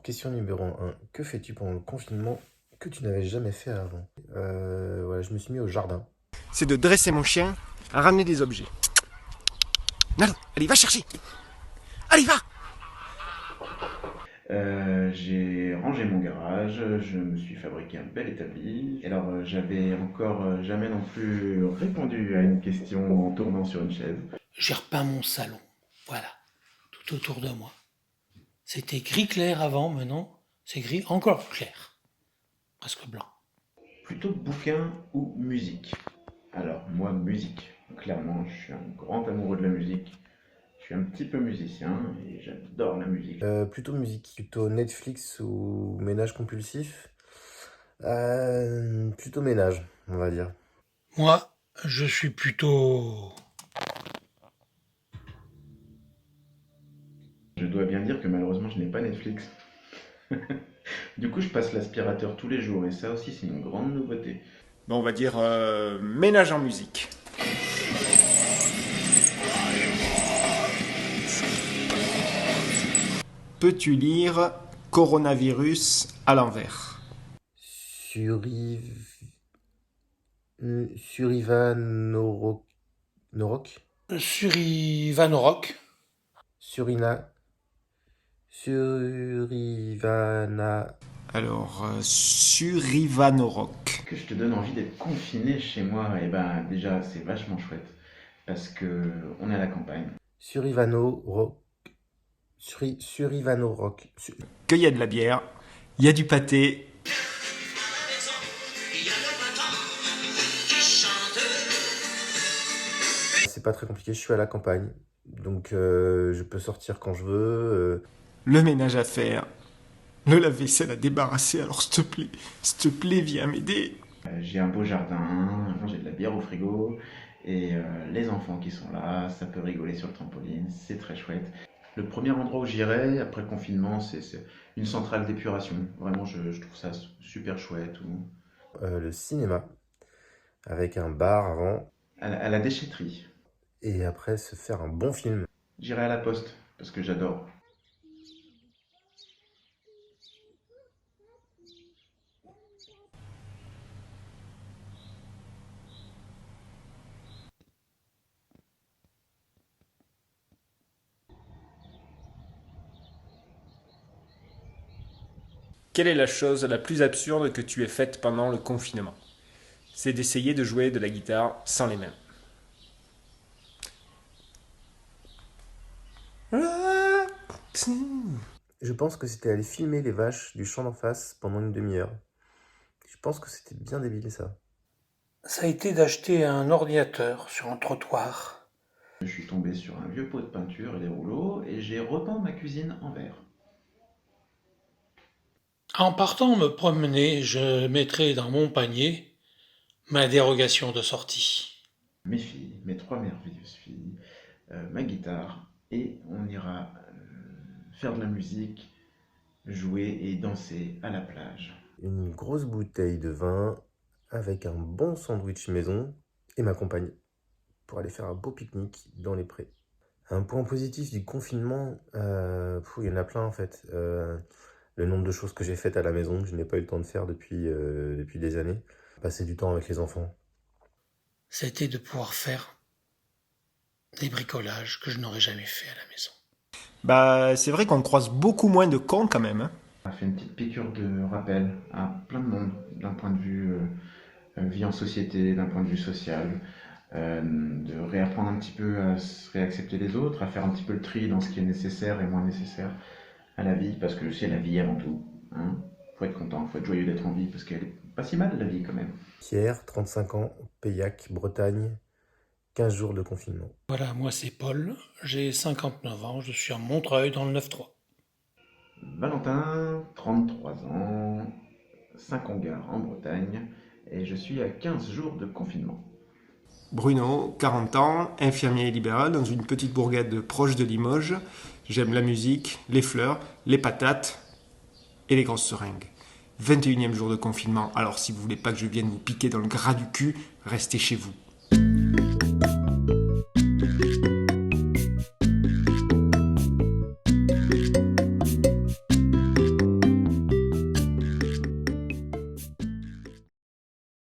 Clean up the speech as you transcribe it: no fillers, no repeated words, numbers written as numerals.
Question numéro 1. Que fais-tu pendant le confinement que tu n'avais jamais fait avant? Voilà, je me suis mis au jardin. C'est de dresser mon chien à ramener des objets. Nalo, allez, va chercher. Allez, va. J'ai rangé mon garage, je me suis fabriqué un bel établi. Alors, j'avais encore jamais non plus répondu à une question en tournant sur une chaise. J'ai repeint mon salon, voilà, tout autour de moi. C'était gris clair avant, maintenant c'est gris encore clair, presque blanc. Plutôt bouquin ou musique? Alors, moi, musique. Clairement, je suis un grand amoureux de la musique. Je suis un petit peu musicien et j'adore la musique. Plutôt musique, plutôt Netflix ou ménage compulsif? Plutôt ménage, on va dire. Moi, je suis plutôt... Je dois bien dire que malheureusement, je n'ai pas Netflix. Du coup, je passe l'aspirateur tous les jours et ça aussi, c'est une grande nouveauté. Bon, on va dire ménage en musique. Peux-tu lire coronavirus à l'envers? Surivanoroc. Surivanorock. Surivana. Alors, Surivanorock. Que je te donne envie d'être confiné chez moi, et ben déjà, c'est vachement chouette. Parce que on est à la campagne. Surivanoroc. Qu'il y a de la bière, il y a du pâté. C'est pas très compliqué, je suis à la campagne. Donc je peux sortir quand je veux. Le ménage à faire, le lave-vaisselle à débarrasser, alors s'il te plaît, viens m'aider. J'ai un beau jardin, j'ai de la bière au frigo, et les enfants qui sont là, ça peut rigoler sur le trampoline, c'est très chouette. Le premier endroit où j'irai après le confinement, c'est une centrale d'épuration. Vraiment, je trouve ça super chouette. Le cinéma, avec un bar avant, À la déchetterie. et après se faire un bon film. J'irai à la poste, parce que j'adore. Quelle est la chose la plus absurde que tu aies faite pendant le confinement? C'est d'essayer de jouer de la guitare sans les mains. Je pense que c'était aller filmer les vaches du champ d'en face pendant une demi-heure. Je pense que c'était bien débile ça. Ça a été d'acheter un ordinateur sur un trottoir. Je suis tombé sur un vieux pot de peinture et des rouleaux, et j'ai repeint ma cuisine en verre. En partant me promener, je mettrai dans mon panier ma dérogation de sortie. Mes filles, mes 3 merveilleuses filles, ma guitare, et on ira faire de la musique, jouer et danser à la plage. Une grosse bouteille de vin avec un bon sandwich maison et ma compagne pour aller faire un beau pique-nique dans les prés. Un point positif du confinement, il y en a plein en fait. Le nombre de choses que j'ai faites à la maison que je n'ai pas eu le temps de faire depuis des années. Passer du temps avec les enfants. C'était de pouvoir faire des bricolages que je n'aurais jamais fait à la maison. Bah, c'est vrai qu'on croise beaucoup moins de cons quand même. Hein. On a fait une petite piqûre de rappel à plein de monde, d'un point de vue vie en société, d'un point de vue social, de réapprendre un petit peu à se réaccepter les autres, à faire un petit peu le tri dans ce qui est nécessaire et moins nécessaire à la vie, parce que c'est la vie avant tout. Hein. Faut être content, faut être joyeux d'être en vie, parce qu'elle est pas si mal la vie quand même. Pierre, 35 ans, Paillac, Bretagne, 15 jours de confinement. Voilà, moi c'est Paul, j'ai 59 ans, je suis à Montreuil dans le 9-3. Valentin, 33 ans, 5 hangars en Bretagne, et je suis à 15 jours de confinement. Bruno, 40 ans, infirmier libéral dans une petite bourgade proche de Limoges. J'aime la musique, les fleurs, les patates et les grosses seringues. 21e jour de confinement, alors si vous voulez pas que je vienne vous piquer dans le gras du cul, restez chez vous.